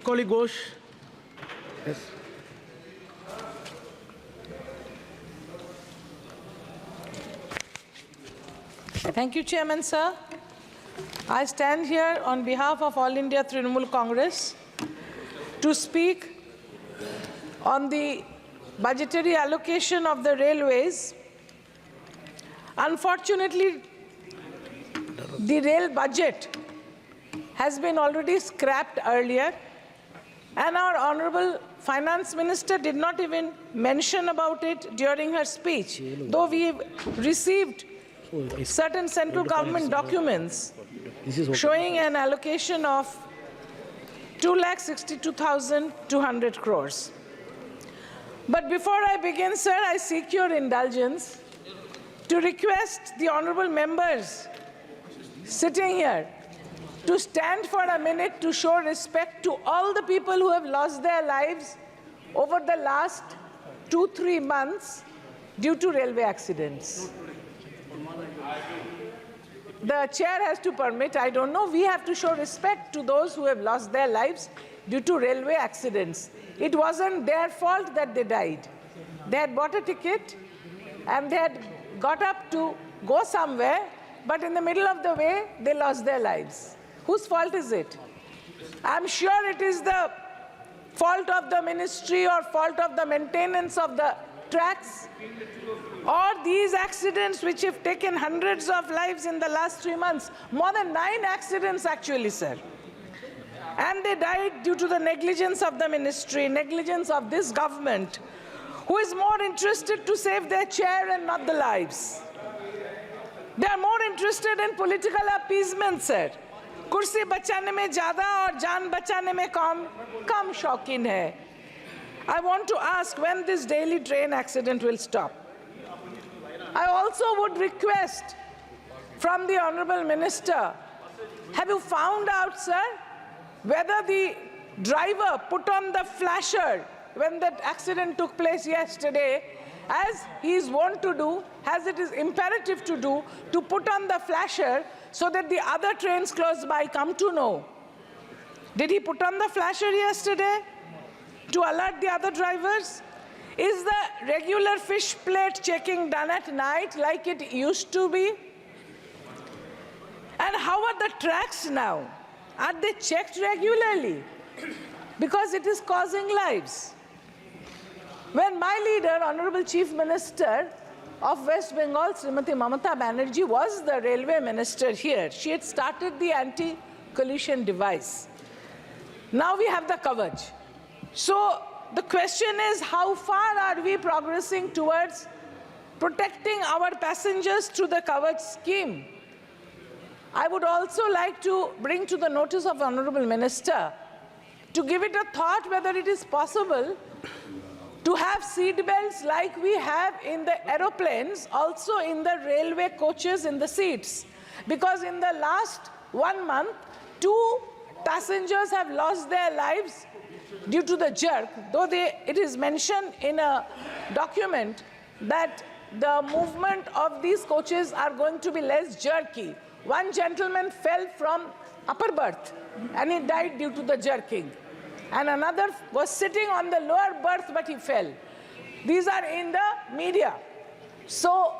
Kakoli Ghosh. Yes. Thank you, Chairman, sir. I stand here on behalf of All India Trinamool Congress to speak on the budgetary allocation of the railways. Unfortunately, the rail budget has been already scrapped earlier, and our Honorable Finance Minister did not even mention about it during her speech, though we received certain central government documents showing an allocation of 2,62,200 crores. But before I begin, sir, I seek your indulgence to request the honorable members sitting here to stand for a minute to show respect to all the people who have lost their lives over the last 2-3 months due to railway accidents. The chair has to permit, I don't know, we have to show respect to those who have lost their lives due to railway accidents. It wasn't their fault that they died. They had bought a ticket and they had got up to go somewhere, but in the middle of the way, they lost their lives. Whose fault is it? I'm sure it is the fault of the ministry or fault of the maintenance of the tracks, or these accidents which have taken hundreds of lives in the last 3 months. More than 9 accidents actually, sir. And they died due to the negligence of the ministry, negligence of this government, who is more interested to save their chair and not the lives. They are more interested in political appeasement, sir. कुर्सी बचाने में ज़्यादा और जान बचाने में कम शौकीन है. I want to ask when this daily train accident will stop. I also would request from the Honorable Minister, have you found out, sir, whether the driver put on the flasher when that accident took place yesterday, as he is wont to do, as it is imperative to do, to put on the flasher so that the other trains close by come to know? Did he put on the flasher yesterday to alert the other drivers? Is the regular fish plate checking done at night like it used to be? And how are the tracks now? Are they checked regularly? Because it is causing lives. When my leader, Honorable Chief Minister of West Bengal, Srimati Mamata Banerjee, was the railway minister here, she had started the anti-collision device. Now we have the coverage. So the question is, how far are we progressing towards protecting our passengers through the coverage scheme? I would also like to bring to the notice of the Honorable Minister to give it a thought whether it is possible to have seat belts like we have in the aeroplanes, also in the railway coaches in the seats. Because in the last 1 month, 2 passengers have lost their lives due to the jerk, though it is mentioned in a document that the movement of these coaches are going to be less jerky. One gentleman fell from upper berth and he died due to the jerking. And another was sitting on the lower berth, but he fell. These are in the media. So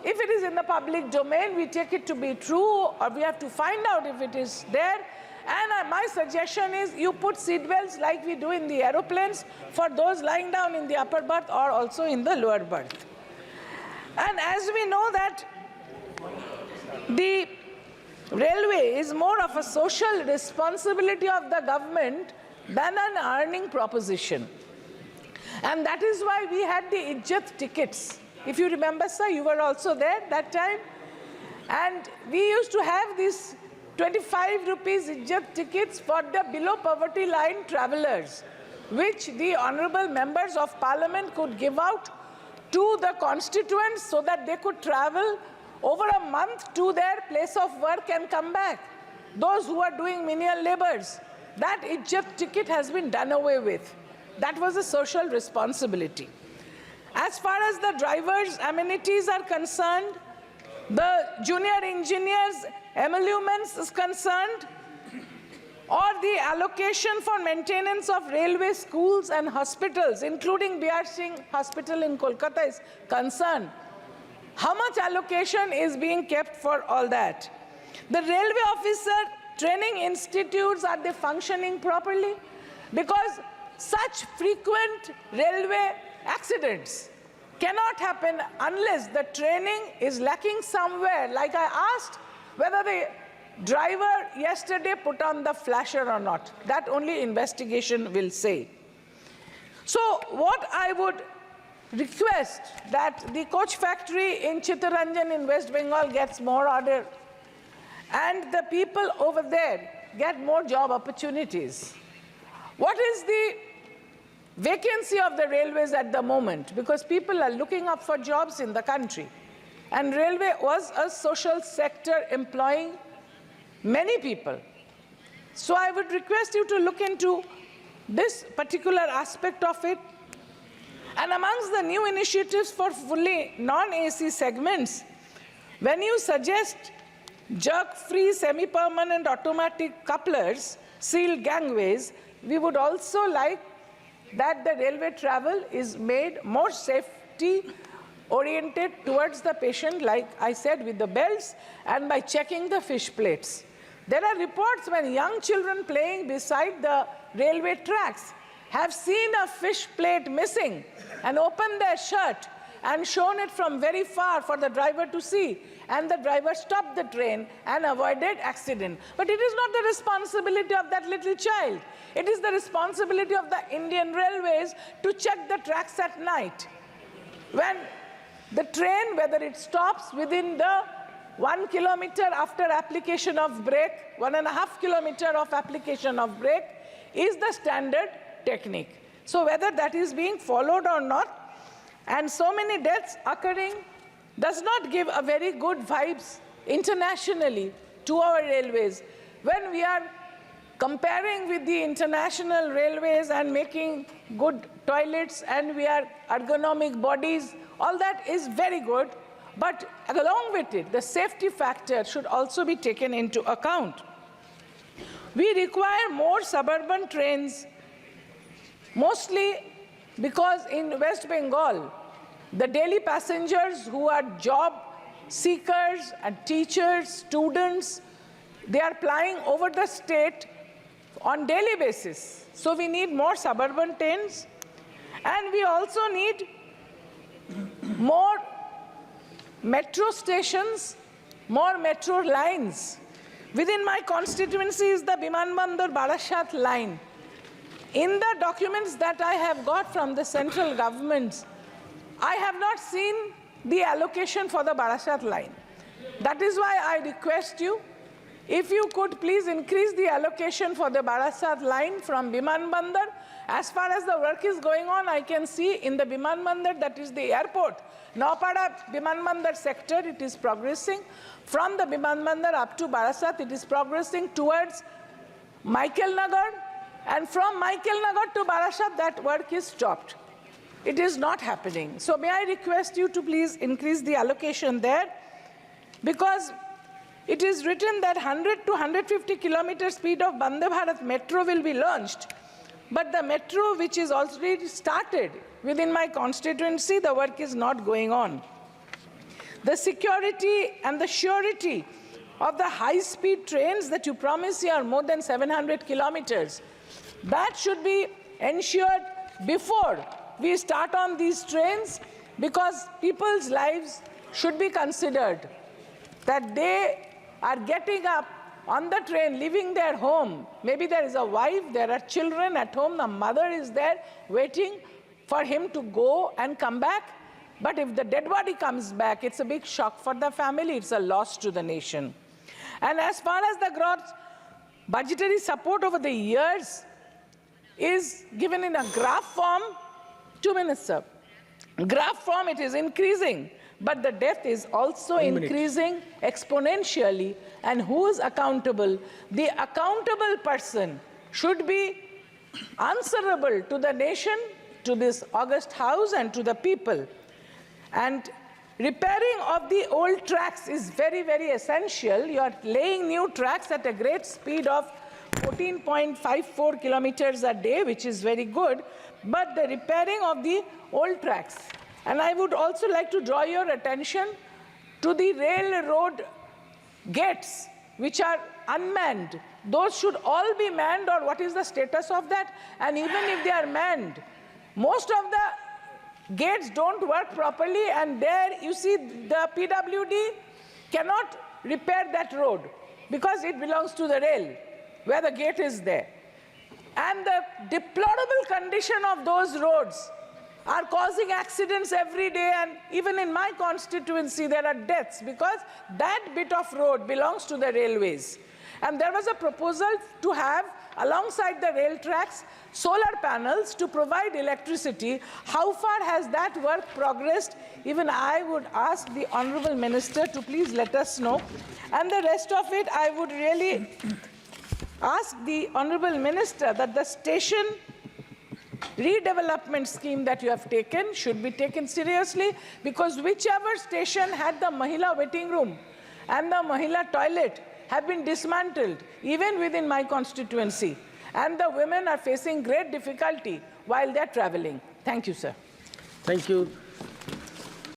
if it is in the public domain, we take it to be true, or we have to find out if it is there. And my suggestion is you put seatbelts like we do in the aeroplanes for those lying down in the upper berth or also in the lower berth. And as we know that the railway is more of a social responsibility of the government than an earning proposition. And that is why we had the Ijjat tickets. If you remember, sir, you were also there that time. And we used to have these 25 rupees Ijjat tickets for the below poverty line travelers, which the honorable members of parliament could give out to the constituents so that they could travel over a month to their place of work and come back. Those who are doing menial labors. That Ijjat ticket has been done away with. That was a social responsibility. As far as the drivers' amenities are concerned, the junior engineers' emoluments is concerned, or the allocation for maintenance of railway schools and hospitals, including B.R. Singh Hospital in Kolkata is concerned. How much allocation is being kept for all that? The railway officer training institutes, are they functioning properly? Because such frequent railway accidents cannot happen unless the training is lacking somewhere. Like I asked whether the driver yesterday put on the flasher or not. That only investigation will say. So what I would request that the coach factory in Chittaranjan in West Bengal gets more order and the people over there get more job opportunities. What is the vacancy of the railways at the moment? Because people are looking up for jobs in the country. And railway was a social sector employing many people. So I would request you to look into this particular aspect of it. And amongst the new initiatives for fully non-AC segments, when you suggest jerk-free semi-permanent automatic couplers, sealed gangways, we would also like that the railway travel is made more safety-oriented towards the patient, like I said, with the belts and by checking the fish plates. There are reports when young children playing beside the railway tracks have seen a fish plate missing and opened their shirt and shown it from very far for the driver to see, and the driver stopped the train and avoided accident. But it is not the responsibility of that little child. It is the responsibility of the Indian Railways to check the tracks at night. When the train, whether it stops within the 1 kilometer after application of brake, 1.5 kilometer of application of brake, is the standard technique. So whether that is being followed or not, and so many deaths occurring, does not give a very good vibes internationally to our railways. When we are comparing with the international railways and making good toilets and we are ergonomic bodies, all that is very good, but along with it, the safety factor should also be taken into account. We require more suburban trains, mostly because in West Bengal, the daily passengers who are job seekers and teachers, students, they are plying over the state on daily basis. So we need more suburban trains, and we also need more metro stations, more metro lines. Within my constituency is the Bimanbandar Barasat line. In the documents that I have got from the central governments, I have not seen the allocation for the Barasat line. That is why I request you, if you could please increase the allocation for the Barasat line from Bimanbandar. As far as the work is going on, I can see in the Bimanbandar, that is the airport, Naupada Bimanbandar sector, it is progressing. From the Bimanbandar up to Barasat, it is progressing towards Michael Nagar, and from Michael Nagar to Barasat, that work is stopped. It is not happening. So may I request you to please increase the allocation there, because it is written that 100 to 150 kilometer speed of Vande Bharat metro will be launched. But the metro, which is already started within my constituency, the work is not going on. The security and the surety of the high-speed trains that you promise here, more than 700 kilometers, that should be ensured before we start on these trains, because people's lives should be considered, that they are getting up on the train, leaving their home. Maybe there is a wife, there are children at home, the mother is there waiting for him to go and come back. But if the dead body comes back, it's a big shock for the family, it's a loss to the nation. And as far as the gross budgetary support over the years is given in a graph form, 2 minutes, sir. Graph form, it is increasing, but the death is also increasing exponentially. And who is accountable? The accountable person should be answerable to the nation, to this august house, and to the people. And repairing of the old tracks is very, very essential. You are laying new tracks at a great speed of 14.54 kilometers a day, which is very good, but the repairing of the old tracks. And I would also like to draw your attention to the railroad gates, which are unmanned. Those should all be manned, or what is the status of that? And even if they are manned, most of the gates don't work properly, and there you see the PWD cannot repair that road because it belongs to the rail, where the gate is there. And the deplorable condition of those roads are causing accidents every day, and even in my constituency there are deaths because that bit of road belongs to the railways. And there was a proposal to have, alongside the rail tracks, solar panels to provide electricity. How far has that work progressed? Even I would ask the Honorable Minister to please let us know. And the rest of it, I would really ask the Honorable Minister that the station redevelopment scheme that you have taken should be taken seriously, because whichever station had the Mahila waiting room and the Mahila toilet have been dismantled, even within my constituency. And the women are facing great difficulty while they're traveling. Thank you, sir. Thank you.